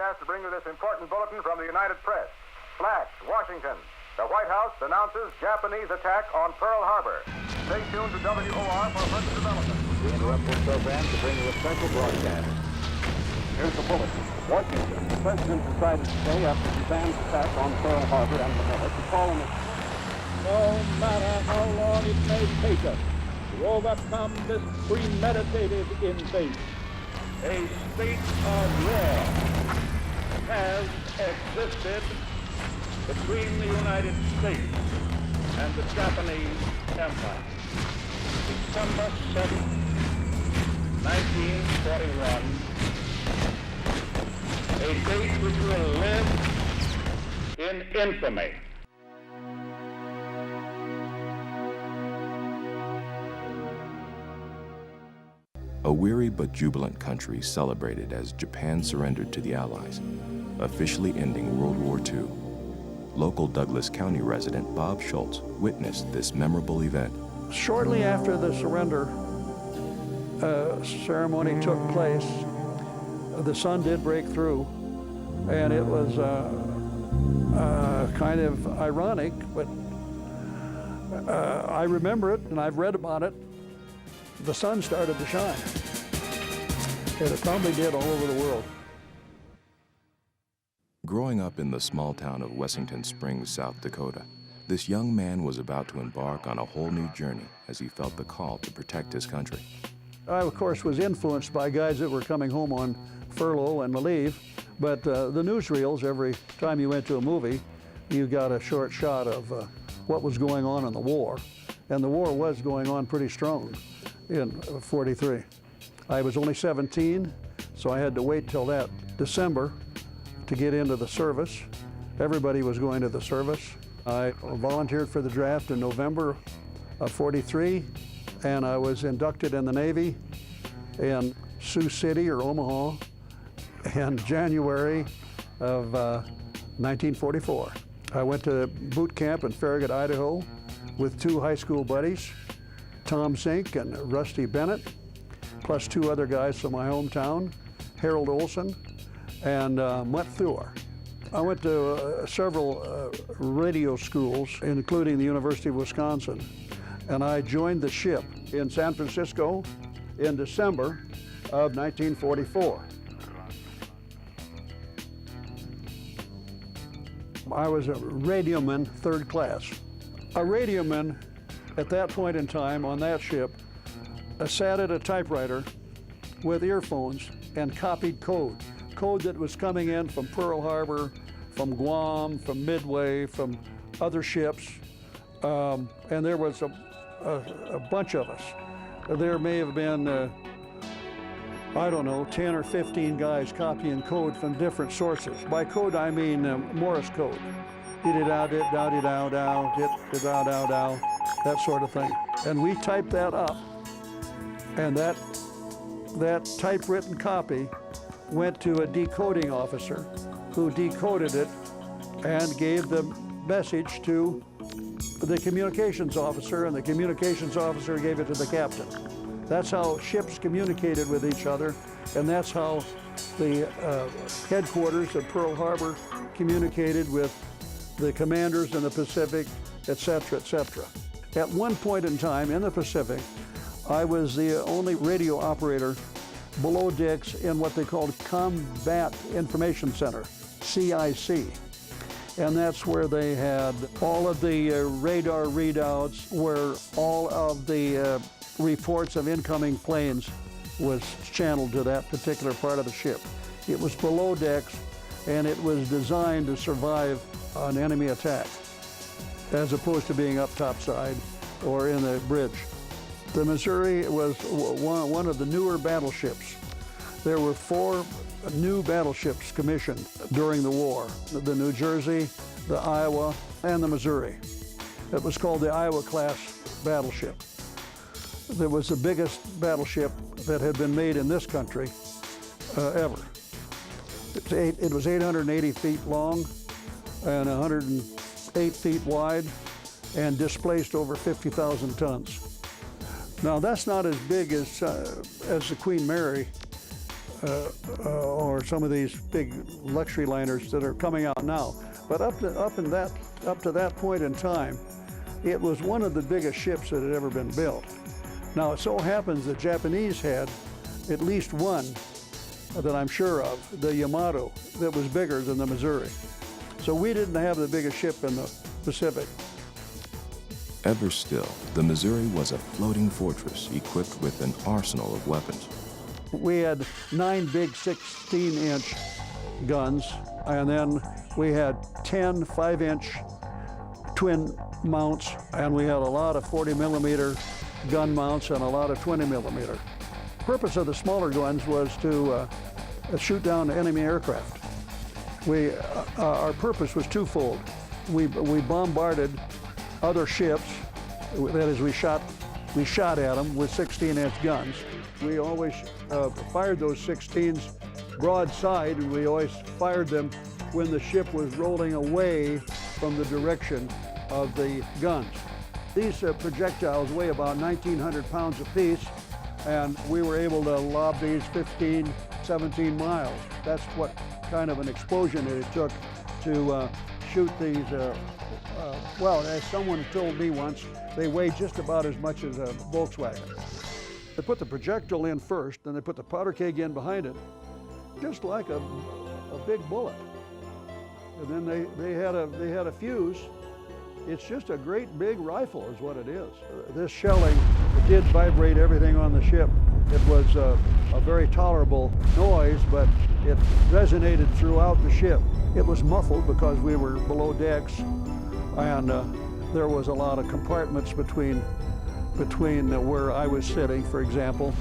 broadcast to bring you this important bulletin from the United Press. Flash, Washington. The White House announces Japanese attack on Pearl Harbor. Stay tuned to WOR for further development. We interrupt this program to bring you a special broadcast. Here's the bulletin. Washington. The President decided today after Japan's attack on Pearl Harbor and Manila to call an... No matter how long it may take us to overcome this premeditated invasion, a state of war has existed between the United States and the Japanese Empire. December 7, 1941, a date which will live in infamy. A weary but jubilant country celebrated as Japan surrendered to the Allies, officially ending World War II. Local Douglas County resident Bob Schultz witnessed this memorable event. Shortly after the surrender ceremony took place, the sun did break through, and it was kind of ironic, but I remember it and I've read about it. The sun started to shine, and it probably did all over the world. Growing up in the small town of Wessington Springs, South Dakota, this young man was about to embark on a whole new journey as he felt the call to protect his country. I, of course, was influenced by guys that were coming home on furlough and leave, but the newsreels, every time you went to a movie, you got a short shot of what was going on in the war, and the war was going on pretty strong in '43. I was only 17, so I had to wait till that December to get into the service. Everybody was going to the service. I volunteered for the draft in November of '43, and I was inducted in the Navy in Sioux City or Omaha in January of 1944. I went to boot camp in Farragut, Idaho with two high school buddies, Tom Zink and Rusty Bennett, plus two other guys from my hometown, Harold Olson and Mutt Thur. I went to several radio schools, including the University of Wisconsin, and I joined the ship in San Francisco in December of 1944. I was a radioman, third class. A radioman at that point in time on that ship sat at a typewriter with earphones and copied code that was coming in from Pearl Harbor, from Guam, from Midway, from other ships, and there was a bunch of us. There may have been, I don't know, 10 or 15 guys copying code from different sources. By code, I mean Morse code. Dee-da-dow, dit-da-dow, that sort of thing. And we typed that up, and that typewritten copy went to a decoding officer who decoded it and gave the message to the communications officer, and the communications officer gave it to the captain. That's how ships communicated with each other, and that's how the headquarters at Pearl Harbor communicated with the commanders in the Pacific, et cetera, et cetera. At one point in time in the Pacific, I was the only radio operator below decks in what they called Combat Information Center, CIC. And that's where they had all of the radar readouts, where all of the reports of incoming planes was channeled to that particular part of the ship. It was below decks, and it was designed to survive an enemy attack, as opposed to being up topside or in the bridge. The Missouri was one of the newer battleships. There were 4 new battleships commissioned during the war: the New Jersey, the Iowa, and the Missouri. It was called the Iowa-class battleship. It was the biggest battleship that had been made in this country ever. It was 880 feet long and 108 feet wide, and displaced over 50,000 tons. Now, that's not as big as the Queen Mary or some of these big luxury liners that are coming out now. But up to that point in time, it was one of the biggest ships that had ever been built. Now it so happens the Japanese had at least one that I'm sure of, the Yamato, that was bigger than the Missouri. So we didn't have the biggest ship in the Pacific. Ever still, the Missouri was a floating fortress equipped with an arsenal of weapons. We had 9 big 16-inch guns, and then we had 10 5-inch twin mounts, and we had a lot of 40-millimeter gun mounts and a lot of 20-millimeter. The purpose of the smaller guns was to shoot down enemy aircraft. Our purpose was twofold. We bombarded other ships, that is, we shot at them with 16-inch guns. We always fired those 16s broadside, and we always fired them when the ship was rolling away from the direction of the guns. These projectiles weigh about 1,900 pounds apiece, and we were able to lob these 15, 17 miles. That's what kind of an explosion it took to shoot these. Well, as someone told me once, they weigh just about as much as a Volkswagen. They put the projectile in first, then they put the powder keg in behind it, just like a big bullet. And then they had a fuse. It's just a great big rifle is what it is. This shelling, it did vibrate everything on the ship. It was a very tolerable noise, but it resonated throughout the ship. It was muffled because we were below decks, and there was a lot of compartments between where I was sitting, for example,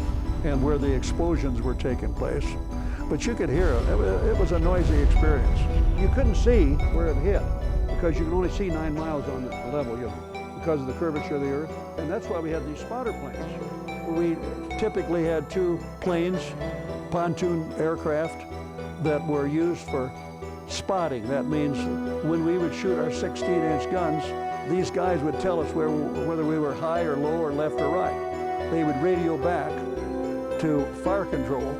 and where the explosions were taking place. But you could hear it. It was a noisy experience. You couldn't see where it hit because you could only see 9 miles on the level, because of the curvature of the earth. And that's why we had these spotter planes. We typically had 2 planes, pontoon aircraft, that were used for spotting. That means when we would shoot our 16-inch guns, these guys would tell us whether we were high or low or left or right. They would radio back to fire control.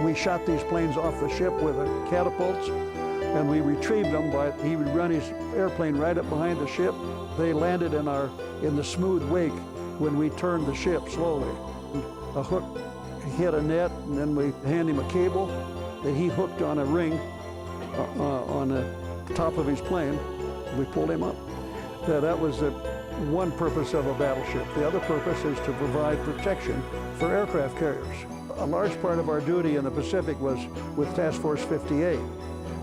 We shot these planes off the ship with catapults, and we retrieved them he would run his airplane right up behind the ship. They landed in the smooth wake when we turned the ship slowly. A hook hit a net, and then we hand him a cable that he hooked on a ring on the top of his plane. We pulled him up. That was the one purpose of a battleship. The other purpose is to provide protection for aircraft carriers. A large part of our duty in the Pacific was with Task Force 58,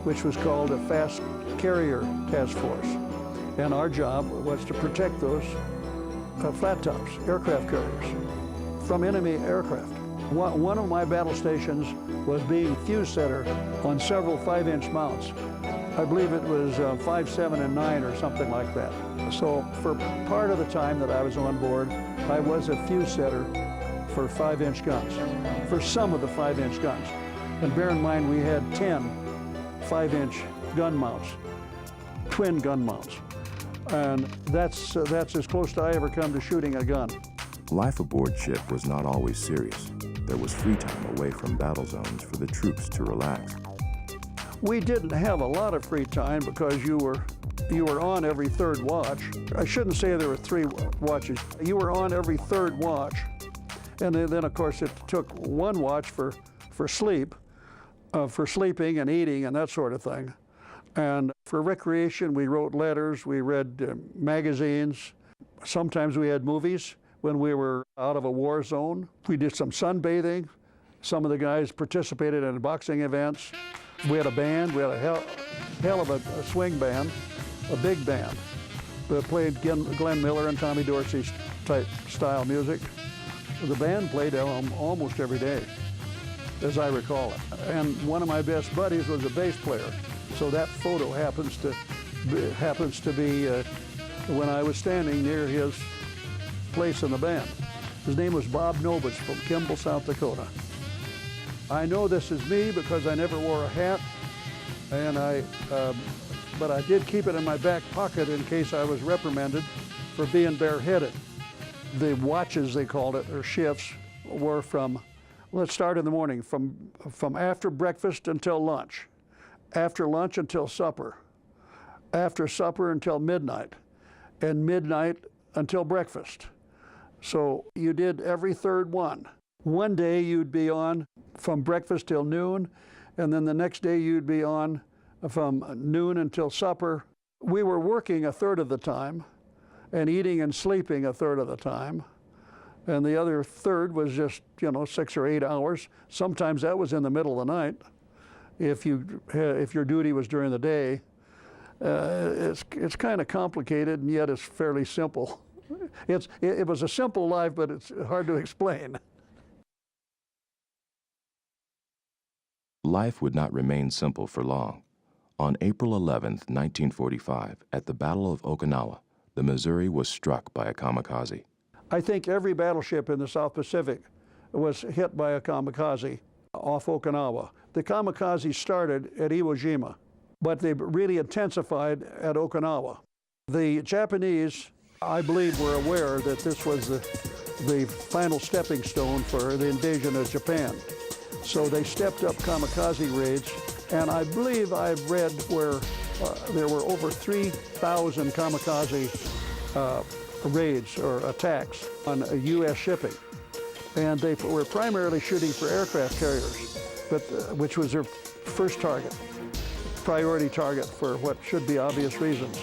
which was called a Fast Carrier Task Force. And our job was to protect those flat tops, aircraft carriers, from enemy aircraft. One of my battle stations was being fuse setter on several 5-inch mounts. I believe it was 5, 7, and 9 or something like that. So for part of the time that I was on board, I was a fuse setter for 5-inch guns, for some of the 5-inch guns. And bear in mind, we had 10 5-inch gun mounts, twin gun mounts. And that's as close to I ever come to shooting a gun. Life aboard ship was not always serious. There was free time away from battle zones for the troops to relax. We didn't have a lot of free time because you were on every 3rd watch. I shouldn't say there were 3 watches. You were on every 3rd watch. And then of course, it took 1 watch for sleep, for sleeping and eating and that sort of thing. And for recreation, we wrote letters, we read magazines. Sometimes we had movies when we were out of a war zone. We did some sunbathing. Some of the guys participated in boxing events. We had a band. We had a hell of a swing band, a big band. That played Glenn Miller and Tommy Dorsey type style music. The band played almost every day, as I recall it. And one of my best buddies was a bass player. So that photo happens to be when I was standing near his place in the band. His name was Bob Nobis from Kimball, South Dakota. I know this is me because I never wore a hat, and but I did keep it in my back pocket in case I was reprimanded for being bareheaded. The watches, they called it, or shifts, were from Let's start in the morning, from after breakfast until lunch, after lunch until supper, after supper until midnight, and midnight until breakfast. So you did every third one. One day you'd be on from breakfast till noon, and then the next day you'd be on from noon until supper. We were working a third of the time and eating and sleeping a third of the time. And the other third was just, 6 or 8 hours. Sometimes that was in the middle of the night if your duty was during the day. It's kind of complicated, and yet it's fairly simple. It was a simple life, but it's hard to explain. Life would not remain simple for long. On April 11, 1945, at the Battle of Okinawa, the Missouri was struck by a kamikaze. I think every battleship in the South Pacific was hit by a kamikaze off Okinawa. The kamikaze started at Iwo Jima, but they really intensified at Okinawa. The Japanese, I believe, were aware that this was the final stepping stone for the invasion of Japan. So they stepped up kamikaze raids, and I believe I've read where there were over 3,000 kamikaze raids or attacks on U.S. shipping. And they were primarily shooting for aircraft carriers, but which was their first target, priority target for what should be obvious reasons.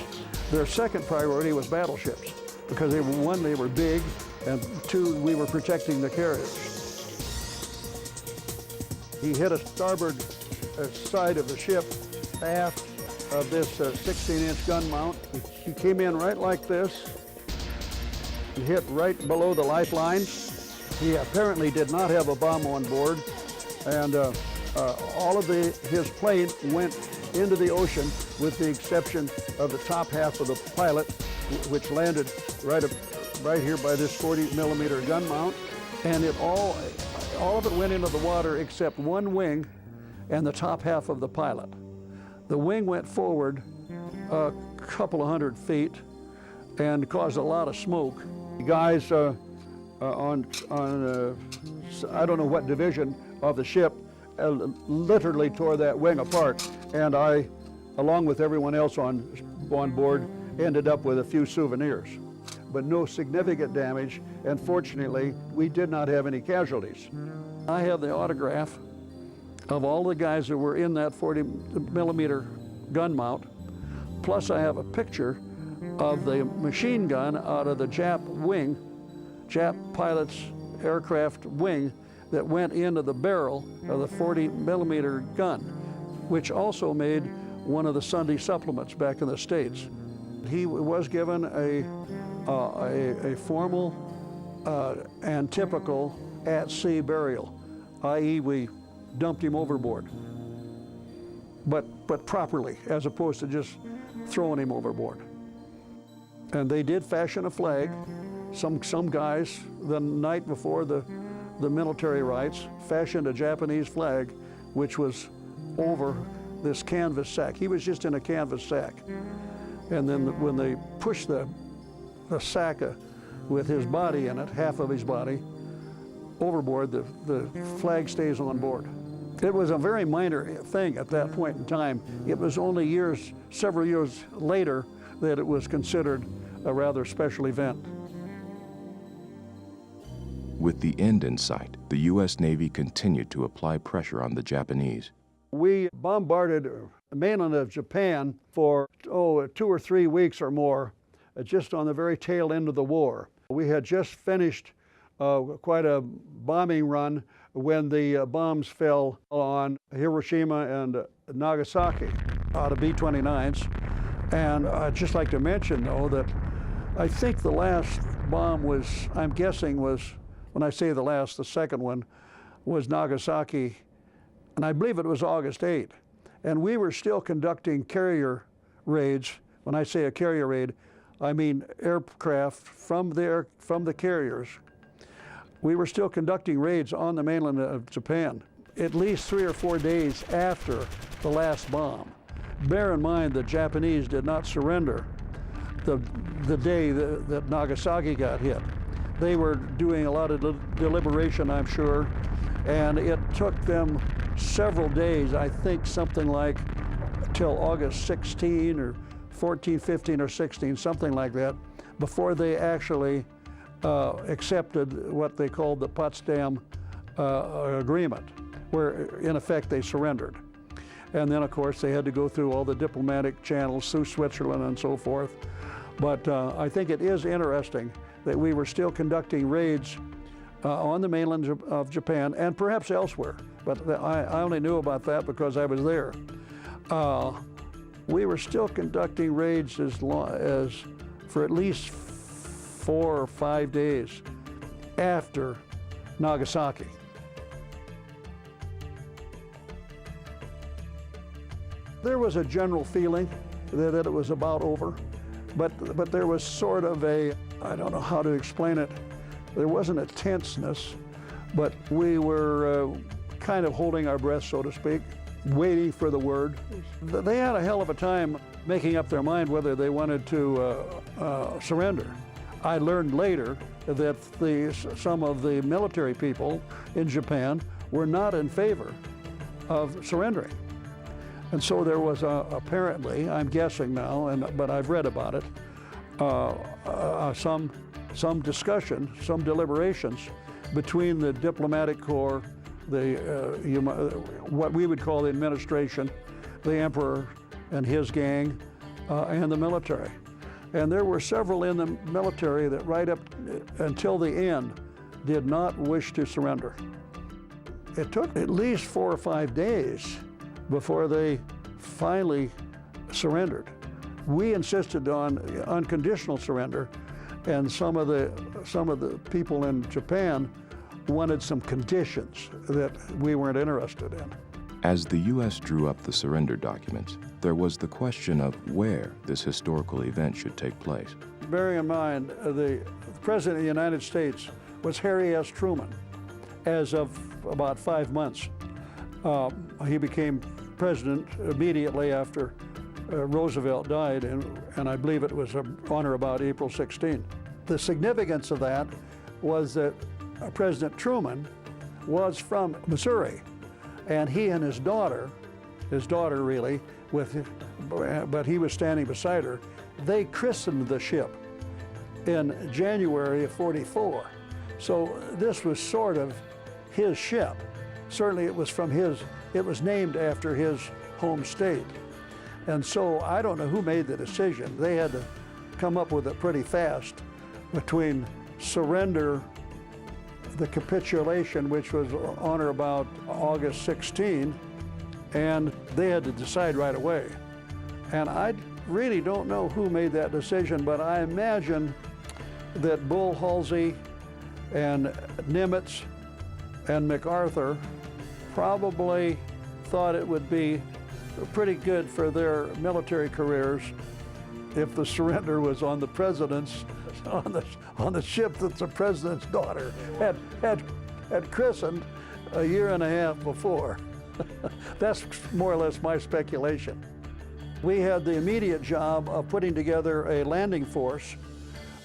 Their second priority was battleships, because they were big, and two, we were protecting the carriers. He hit a starboard side of the ship, aft of this 16-inch gun mount. He came in right like this, and hit right below the lifelines. He apparently did not have a bomb on board, and all of his plane went into the ocean, with the exception of the top half of the pilot, which landed right here by this 40-millimeter gun mount, and all of it went into the water except one wing and the top half of the pilot. The wing went forward a couple of 100 feet and caused a lot of smoke. The guys on I don't know what division of the ship literally tore that wing apart, and I, along with everyone else on board, ended up with a few souvenirs, but no significant damage, and fortunately we did not have any casualties. I have the autograph of all the guys that were in that 40-millimeter gun mount, plus I have a picture of the machine gun out of the Jap pilot's aircraft wing that went into the barrel of the 40-millimeter gun, which also made one of the Sunday supplements back in the States. He was given a formal and typical at-sea burial, i.e. we dumped him overboard, but properly, as opposed to just throwing him overboard. And they did fashion a flag. Some guys, the night before the military rites, fashioned a Japanese flag, which was over this canvas sack. He was just in a canvas sack. And then when they pushed the sack with his body in it, half of his body, overboard, the flag stays on board. It was a very minor thing at that point in time. It was only several years later, that it was considered a rather special event. With the end in sight, the U.S. Navy continued to apply pressure on the Japanese. We bombarded the mainland of Japan for 2 or 3 weeks or more, just on the very tail end of the war. We had just finished quite a bombing run when the bombs fell on Hiroshima and Nagasaki out of B-29s. And I'd just like to mention, though, that I think the last bomb was, I'm guessing was, when I say the last, the second one was Nagasaki, and I believe it was August 8. And we were still conducting carrier raids. When I say a carrier raid, I mean aircraft from the carriers. We were still conducting raids on the mainland of Japan, at least 3 or 4 days after the last bomb. Bear in mind, the Japanese did not surrender the day that Nagasaki got hit. They were doing a lot of deliberation, I'm sure, And it took them several days, I think something like till August 16 or 14, 15, or 16, something like that, before they actually accepted what they called the Potsdam Agreement, where in effect they surrendered. And then of course they had to go through all the diplomatic channels through Switzerland and so forth. But I think it is interesting that we were still conducting raids on the mainland of Japan and perhaps elsewhere, but I only knew about that because I was there. We were still conducting raids for at least 4 or 5 days after Nagasaki. There was a general feeling that it was about over, but there was sort of a, I don't know how to explain it, there wasn't a tenseness, but we were kind of holding our breath, so to speak, waiting for the word. They had a hell of a time making up their mind whether they wanted to surrender. I learned later that some of the military people in Japan were not in favor of surrendering. And so there was apparently, I'm guessing now, but I've read about it, some discussion, some deliberations between the diplomatic corps, what we would call the administration, the emperor and his gang, and the military. And there were several in the military that right up until the end did not wish to surrender. It took at least 4 or 5 days before they finally surrendered. We insisted on unconditional surrender, and some of the people in Japan wanted some conditions that we weren't interested in. As the U.S. drew up the surrender documents, there was the question of where this historical event should take place. Bearing in mind, the President of the United States was Harry S. Truman as of about 5 months. He became president immediately after Roosevelt died, and I believe it was on or about April 16. The significance of that was that President Truman was from Missouri, and he and his daughter really, but he was standing beside her, they christened the ship in January of '44. So this was sort of his ship. Certainly it was named after his home state. And so I don't know who made the decision. They had to come up with it pretty fast between surrender, the capitulation, which was on or about August 16, and they had to decide right away. And I really don't know who made that decision, but I imagine that Bull Halsey and Nimitz and MacArthur probably thought it would be pretty good for their military careers if the surrender was on the president's, on the ship that the president's daughter had christened a year and a half before. That's more or less my speculation. We had the immediate job of putting together a landing force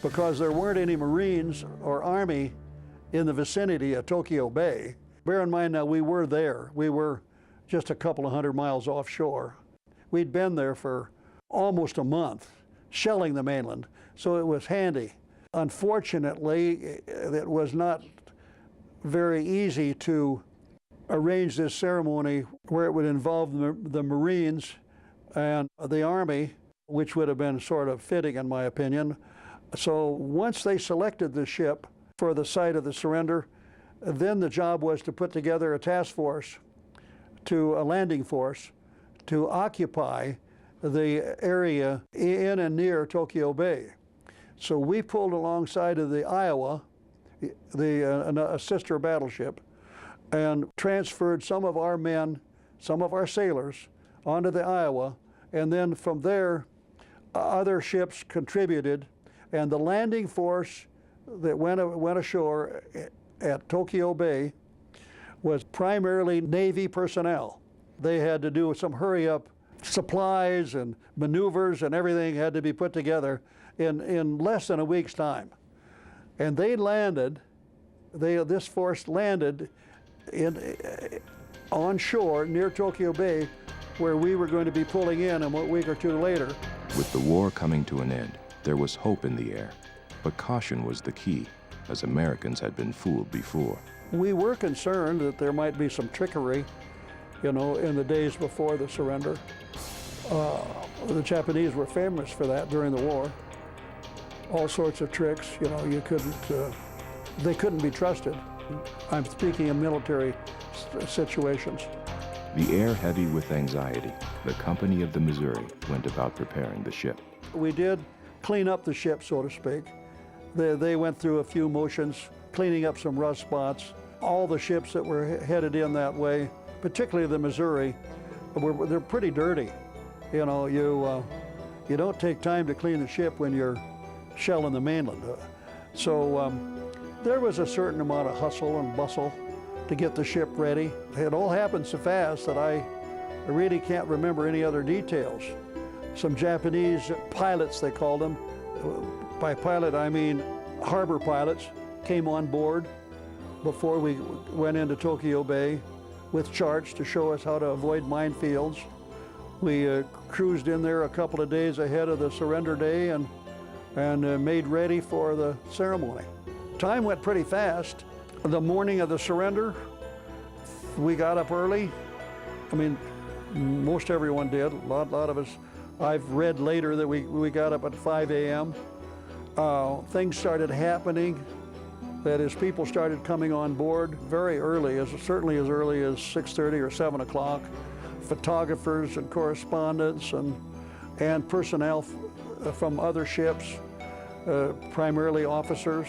because there weren't any Marines or Army in the vicinity of Tokyo Bay. Bear in mind now, we were there. We were just a couple of 100 miles offshore. We'd been there for almost a month, shelling the mainland, so it was handy. Unfortunately, it was not very easy to arrange this ceremony where it would involve the Marines and the Army, which would have been sort of fitting in my opinion. So once they selected the ship for the site of the surrender, then the job was to put together a task force, a landing force, to occupy the area in and near Tokyo Bay. So we pulled alongside of the Iowa, a sister battleship, and transferred some of our men, some of our sailors, onto the Iowa, and then from there, other ships contributed, and the landing force that went ashore at Tokyo Bay was primarily Navy personnel. They had to do some hurry-up supplies and maneuvers, and everything had to be put together in less than a week's time. And they landed, this force landed on shore near Tokyo Bay, where we were going to be pulling in a week or two later. With the war coming to an end, there was hope in the air, but caution was the key, as Americans had been fooled before. We were concerned that there might be some trickery, in the days before the surrender. The Japanese were famous for that during the war. All sorts of tricks, they couldn't be trusted. I'm speaking of military situations. The air heavy with anxiety, the company of the Missouri went about preparing the ship. We did clean up the ship, so to speak. They went through a few motions, cleaning up some rust spots. All the ships that were headed in that way, particularly the Missouri, they're pretty dirty. You don't take time to clean the ship when you're shelling the mainland. So there was a certain amount of hustle and bustle to get the ship ready. It all happened so fast that I really can't remember any other details. Some Japanese pilots, they called them. By pilot, I mean harbor pilots, came on board before we went into Tokyo Bay with charts to show us how to avoid minefields. We cruised in there a couple of days ahead of the surrender day and made ready for the ceremony. Time went pretty fast. The morning of the surrender, we got up early. I mean, most everyone did. A lot of us. I've read later that we got up at 5 a.m. Things started happening. That is, people started coming on board very early, certainly as early as 6:30 or 7 o'clock. Photographers and correspondents and personnel from other ships, primarily officers.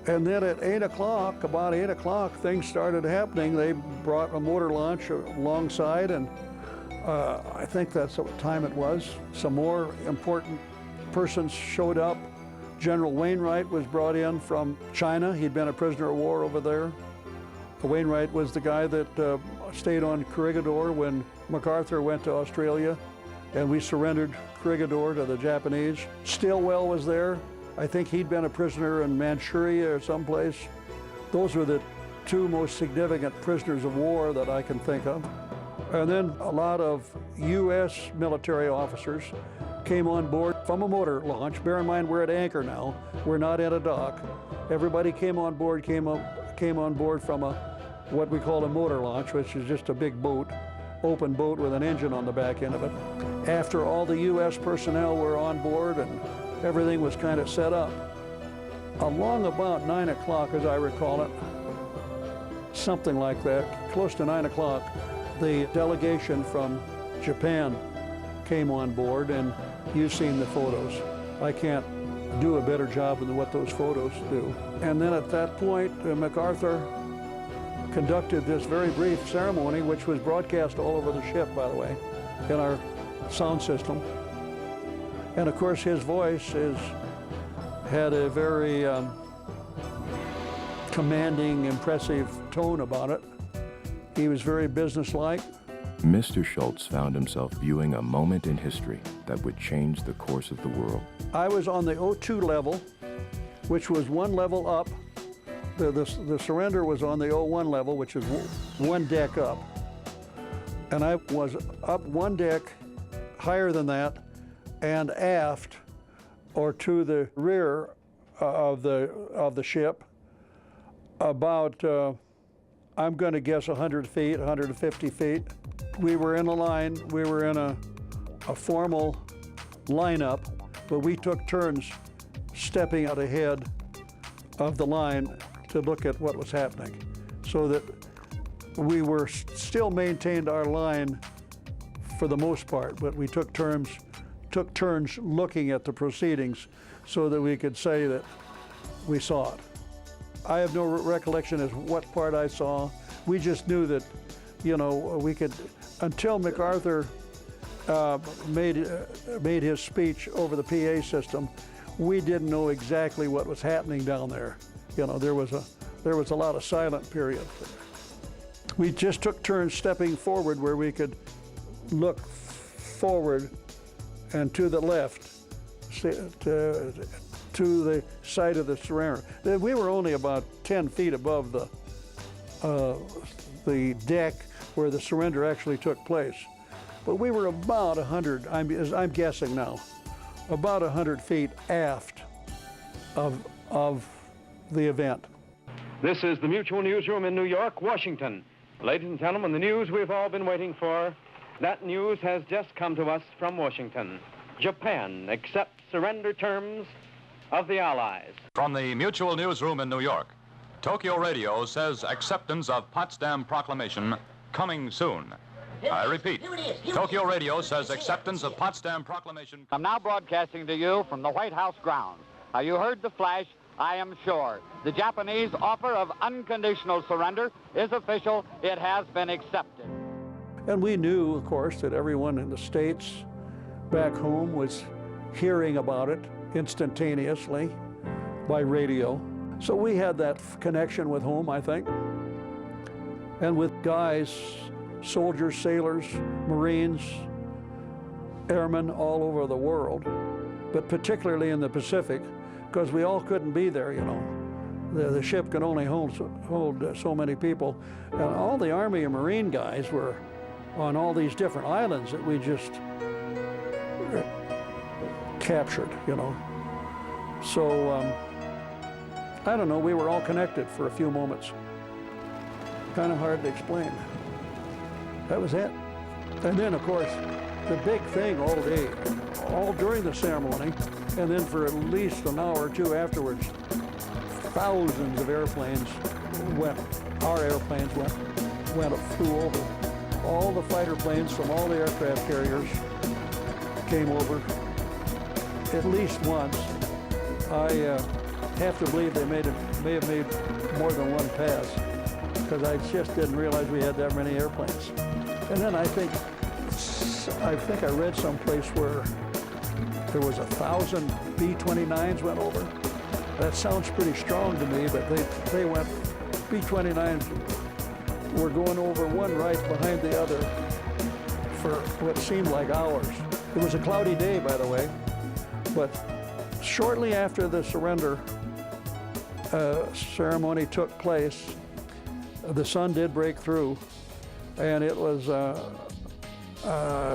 And then at 8 o'clock, about 8 o'clock, things started happening. They brought a motor launch alongside, and I think that's what time it was. Some more important persons showed up. General Wainwright was brought in from China. He'd been a prisoner of war over there. Wainwright was the guy that stayed on Corregidor when MacArthur went to Australia, and we surrendered Corregidor to the Japanese. Stilwell was there. I think he'd been a prisoner in Manchuria or someplace. Those were the two most significant prisoners of war that I can think of. And then a lot of U.S. military officers came on board from a motor launch. Bear in mind, we're at anchor now. We're not at a dock. Everybody came on board from what we call a motor launch, which is just a big boat, open boat with an engine on the back end of it. After all the U.S. personnel were on board and everything was kind of set up, along about 9 o'clock, as I recall it, something like that, close to 9 o'clock, the delegation from Japan came on board, and you've seen the photos. I can't do a better job than what those photos do. And then at that point, MacArthur conducted this very brief ceremony, which was broadcast all over the ship, by the way, in our sound system. And of course, his voice had a very commanding, impressive tone about it. He was very businesslike. Mr. Schultz found himself viewing a moment in history that would change the course of the world. I was on the O2 level, which was one level up. The surrender was on the O1 level, which is one deck up. And I was up one deck higher than that and aft, or to the rear of the ship, about, I'm going to guess 100 feet, 150 feet. We were in a line, we were in a formal lineup, but we took turns stepping out ahead of the line to look at what was happening, so that we were still maintained our line for the most part, but we took turns looking at the proceedings so that we could say that we saw it. I have no recollection as what part I saw. We just knew that, we could, until MacArthur made his speech over the PA system, we didn't know exactly what was happening down there. There was a lot of silent period. We just took turns stepping forward where we could look forward and to the left, to the side of the surrender. We were only about 10 feet above the deck where the surrender actually took place. But we were about 100, I'm guessing now, about 100 feet aft of the event. This is the Mutual Newsroom in New York, Washington. Ladies and gentlemen, the news we've all been waiting for, that news has just come to us from Washington. Japan accepts surrender terms of the Allies. From the Mutual Newsroom in New York, Tokyo Radio says acceptance of Potsdam Proclamation coming soon. I repeat, Tokyo Radio says acceptance of Potsdam Proclamation. I'm now broadcasting to you from the White House grounds. Now, you heard the flash, I am sure. The Japanese offer of unconditional surrender is official. It has been accepted. And we knew, of course, that everyone in the States back home was hearing about it instantaneously by radio. So we had that connection with home, I think. And with guys, soldiers, sailors, Marines, airmen all over the world, but particularly in the Pacific, because we all couldn't be there, you know. The ship could only hold so many people. And all the Army and Marine guys were on all these different islands that we just captured, you know. So, I don't know, we were all connected for a few moments. Kind of hard to explain. That was it. And then, of course, the big thing all day, all during the ceremony, and then for at least an hour or two afterwards, thousands of airplanes went, our airplanes flew over. All the fighter planes from all the aircraft carriers came over at least once. I have to believe they may have made more than one pass, because I just didn't realize we had that many airplanes. And then I think I read someplace where there was 1,000 B-29s went over. That sounds pretty strong to me, but they went, B-29s were going over one right behind the other for what seemed like hours. It was a cloudy day, by the way, but shortly after the surrender ceremony took place, the sun did break through, and it was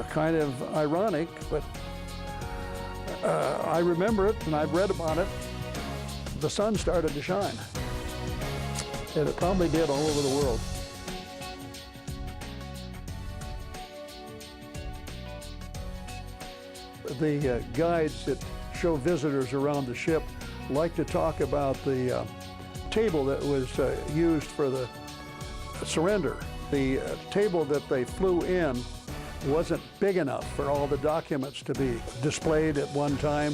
kind of ironic, but I remember it, and I've read about it. The sun started to shine, and it probably did all over the world. The guides that show visitors around the ship like to talk about the table that was used for the surrender. The table that they flew in wasn't big enough for all the documents to be displayed at one time.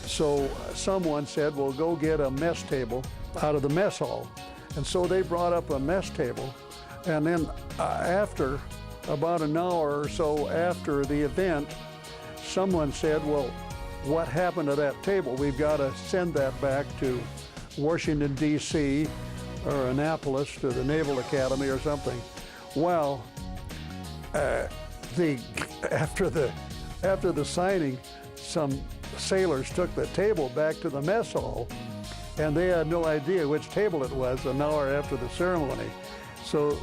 So someone said, well, go get a mess table out of the mess hall. And so they brought up a mess table. And then after, about an hour or so after the event, someone said, well, what happened to that table? We've got to send that back to Washington, D.C., or Annapolis to the Naval Academy or something. Well, after the signing, some sailors took the table back to the mess hall, and they had no idea which table it was an hour after the ceremony. So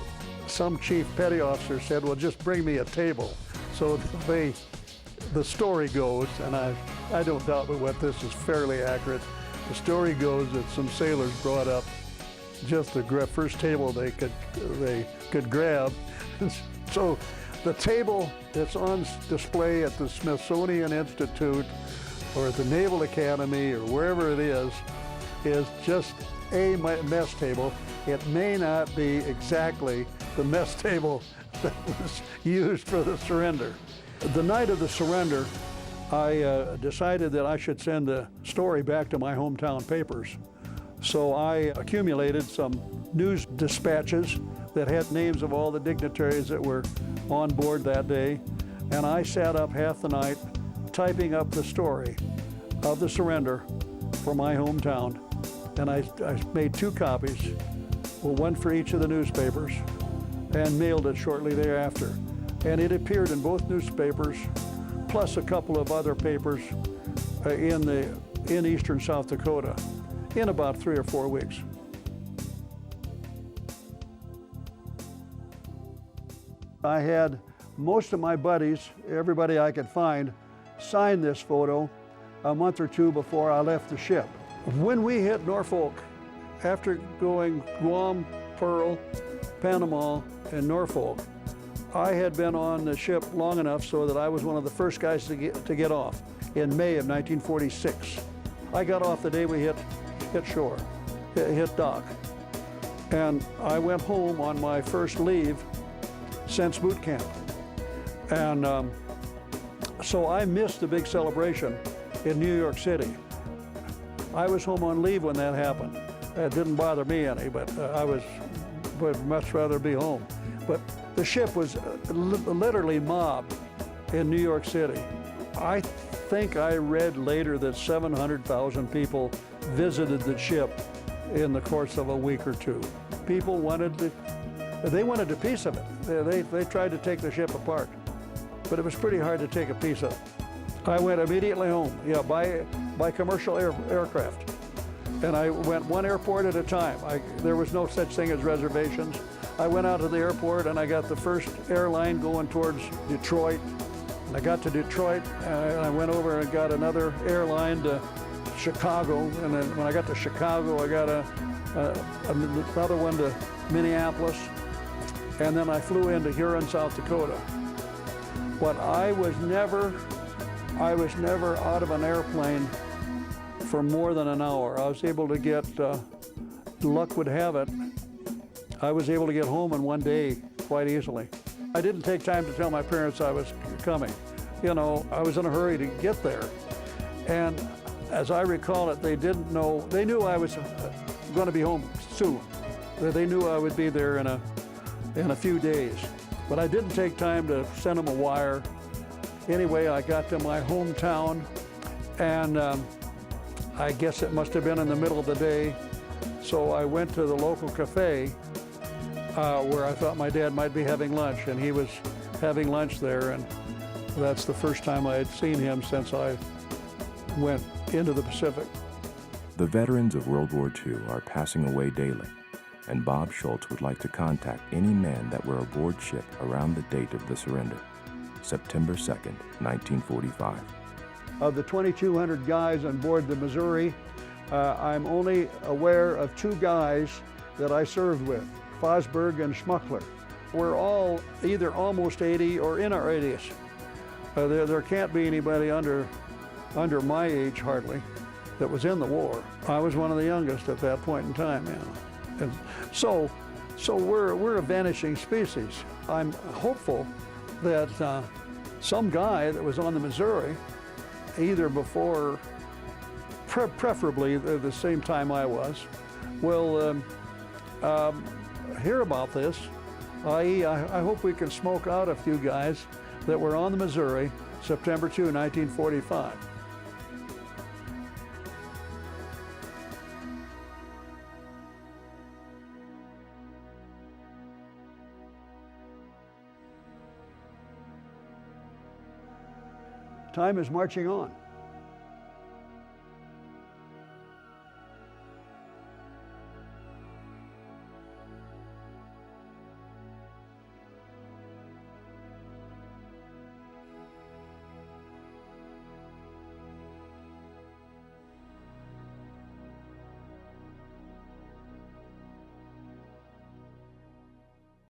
some chief petty officer said, well, just bring me a table. So the story goes, and I don't doubt but what this is fairly accurate, the story goes that some sailors brought up just the first table they could grab. So the table that's on display at the Smithsonian Institute or at the Naval Academy or wherever it is just a mess table. It may not be exactly the mess table that was used for the surrender. The night of the surrender, I decided that I should send the story back to my hometown papers. So I accumulated some news dispatches that had names of all the dignitaries that were on board that day, and I sat up half the night typing up the story of the surrender for my hometown. And I made 2 copies, well, one for each of the newspapers, and mailed it shortly thereafter. And it appeared in both newspapers, plus a couple of other papers in eastern South Dakota in about 3 or 4 weeks. I had most of my buddies, everybody I could find, sign this photo a month or two before I left the ship. When we hit Norfolk, after going Guam, Pearl, Panama, and Norfolk, I had been on the ship long enough so that I was one of the first guys to get off in May of 1946. I got off the day we hit shore, hit dock. And I went home on my first leave since boot camp. And so I missed the big celebration in New York City. I was home on leave when that happened. It didn't bother me any, but I would much rather be home. But the ship was literally mobbed in New York City. I think I read later that 700,000 people visited the ship in the course of a week or two. People wanted a piece of it. They tried to take the ship apart, but it was pretty hard to take a piece of it. I went immediately home, by commercial aircraft. And I went one airport at a time. There was no such thing as reservations. I went out to the airport and I got the first airline going towards Detroit. And I got to Detroit and I went over and got another airline to Chicago. And then when I got to Chicago, I got another one to Minneapolis. And then I flew into Huron, South Dakota. But I was never out of an airplane for more than an hour. I was able to get, luck would have it, I was able to get home in one day quite easily. I didn't take time to tell my parents I was coming. I was in a hurry to get there. And as I recall it, they didn't know, they knew I was going to be home soon. They knew I would be there in a few days. But I didn't take time to send them a wire. Anyway, I got to my hometown, and I guess it must have been in the middle of the day. So I went to the local cafe where I thought my dad might be having lunch, and he was having lunch there, and that's the first time I had seen him since I went into the Pacific. The veterans of World War II are passing away daily, and Bob Schultz would like to contact any men that were aboard ship around the date of the surrender, September 2nd, 1945. Of the 2,200 guys on board the Missouri, I'm only aware of two guys that I served with, Fosberg and Schmuckler. We're all either almost 80 or in our 80s. There can't be anybody under my age, hardly, that was in the war. I was one of the youngest at that point in time, And so we're a vanishing species. I'm hopeful that some guy that was on the Missouri, either before, preferably the same time I was, will hear about this. I hope we can smoke out a few guys that were on the Missouri, September 2, 1945. Time is marching on.